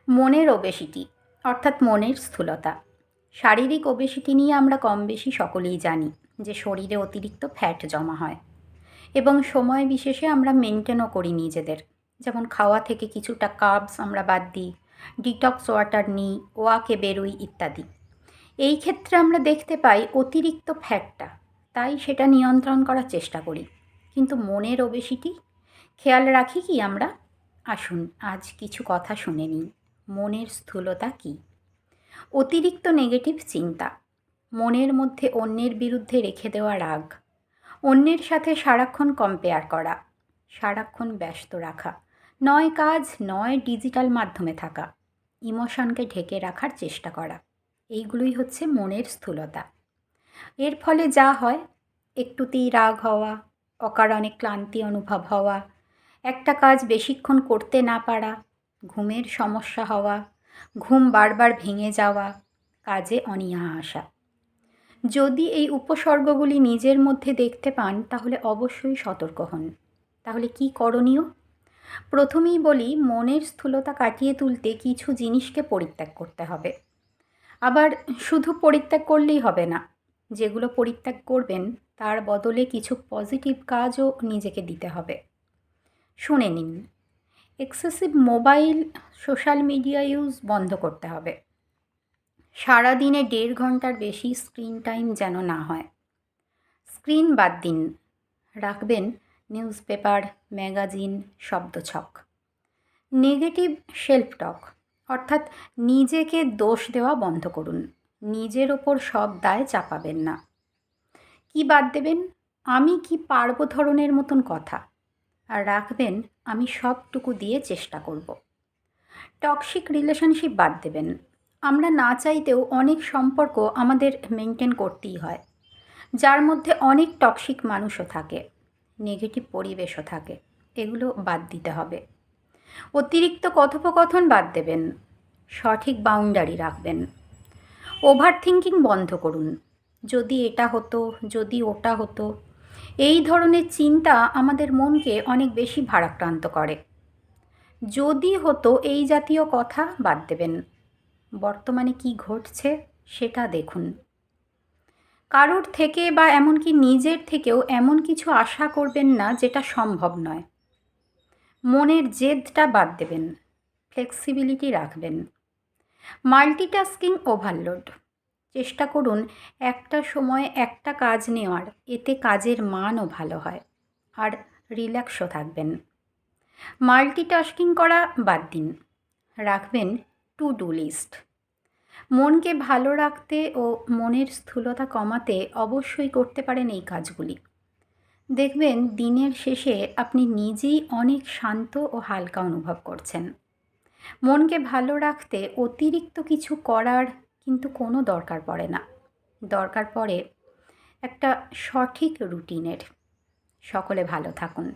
মনের ওবেসিটি অর্থাৎ মনের স্থূলতা। শারীরিক ওবেসিটি নিয়ে আমরা কম বেশি সকলেই জানি যে শরীরে অতিরিক্ত ফ্যাট জমা হয় এবং সময় বিশেষে আমরা মেনটেনও করি নিজেদের। যেমন খাওয়া থেকে কিছুটা কার্বস আমরা বাদ দিই, ডিটক্স ওয়াটার নিই, ওয়াকে বেরোই ইত্যাদি। এই ক্ষেত্রে আমরা দেখতে পাই অতিরিক্ত ফ্যাটটা, তাই সেটা নিয়ন্ত্রণ করার চেষ্টা করি। কিন্তু মনের ওবেসিটি খেয়াল রাখি কি আমরা? আসুন আজ কিছু কথা শুনে নিই। মনের স্থূলতা কী? অতিরিক্ত নেগেটিভ চিন্তা, মনের মধ্যে অন্যের বিরুদ্ধে রেখে দেওয়া রাগ, অন্যের সাথে সারাক্ষণ কম্পেয়ার করা, সারাক্ষণ ব্যস্ত রাখা, নয় কাজ নয় ডিজিটাল মাধ্যমে থাকা, ইমোশনকে ঢেকে রাখার চেষ্টা করা, এইগুলোই হচ্ছে মনের স্থূলতা। এর ফলে যা হয়, একটুতেই রাগ হওয়া, অকারণে ক্লান্তি অনুভব হওয়া, একটা কাজ বেশিক্ষণ করতে না পারা, ঘুমের সমস্যা হওয়া, ঘুম বারবার ভেঙে যাওয়া, কাজে অনীহা আসা। যদি এই উপসর্গগুলি নিজের মধ্যে দেখতে পান তাহলে অবশ্যই সতর্ক হন। তাহলে কি করণীয়? প্রথমেই বলি, মনের স্থূলতা কাটিয়ে তুলতে কিছু জিনিসকে পরিত্যাগ করতে হবে। আবার শুধু পরিত্যাগ করলেই হবে না, যেগুলো পরিত্যাগ করবেন তার বদলে কিছু পজিটিভ কাজও নিজেকে দিতে হবে। শুনে নিন। Excessive mobile social media use বন্ধ করতে হবে। সারাদিনে 1.5 ঘন্টার বেশি স্ক্রিন টাইম যেন না হয়। স্ক্রিন বাদ দিন, রাখবেন নিউজ পেপার, ম্যাগাজিন, শব্দছক। নেগেটিভ সেলফ টক অর্থাৎ নিজেকে দোষ দেওয়া বন্ধ করুন। নিজের ওপর সব দায় চাপাবেন না। কি বাদ দেবেন? আমি কি পারবো ধরনের মতন কথা। আর রাখবেন আমি সবটুকু দিয়ে চেষ্টা করব। টক্সিক রিলেশনশিপ বাদ দেবেন। আমরা না চাইতেও অনেক সম্পর্ক আমাদের মেনটেন করতেই হয়, যার মধ্যে অনেক টক্সিক মানুষও থাকে, নেগেটিভ পরিবেশও থাকে। এগুলো বাদ দিতে হবে। অতিরিক্ত কথোপকথন বাদ দেবেন, সঠিক বাউন্ডারি রাখবেন। ওভার থিঙ্কিং বন্ধ করুন। যদি এটা হতো, যদি ওটা হতো, এই ধরনের চিন্তা আমাদের মনকে অনেক বেশি ভারাক্রান্ত করে। যদি হতো এই জাতীয় কথা বাদ দেবেন। বর্তমানে কি ঘটছে সেটা দেখুন। কারোর থেকে বা এমনকি নিজের থেকেও এমন কিছু আশা করবেন না যেটা সম্ভব নয়। মনের জেদটা বাদ দেবেন, ফ্লেক্সিবিলিটি রাখবেন। মাল্টিটাস্কিং ওভারলোড, চেষ্টা করুন একটা সময় একটা কাজ নেওয়ার, এতে কাজের মানও ভালো হয় আর রিল্যাক্সও থাকবেন। মাল্টিটাস্কিং করা বাদ দিন, রাখবেন টু ডু লিস্ট। মনকে ভালো রাখতে ও মনের স্থূলতা কমাতে অবশ্যই করতে পারেন এই কাজগুলি। দেখবেন দিনের শেষে আপনি নিজেই অনেক শান্ত ও হালকা অনুভব করছেন। মনকে ভালো রাখতে অতিরিক্ত কিছু করার কিন্তু কোনো দরকার পড়ে না। দরকার পড়ে একটা সঠিক রুটিনের। সকলে ভালো থাকুন।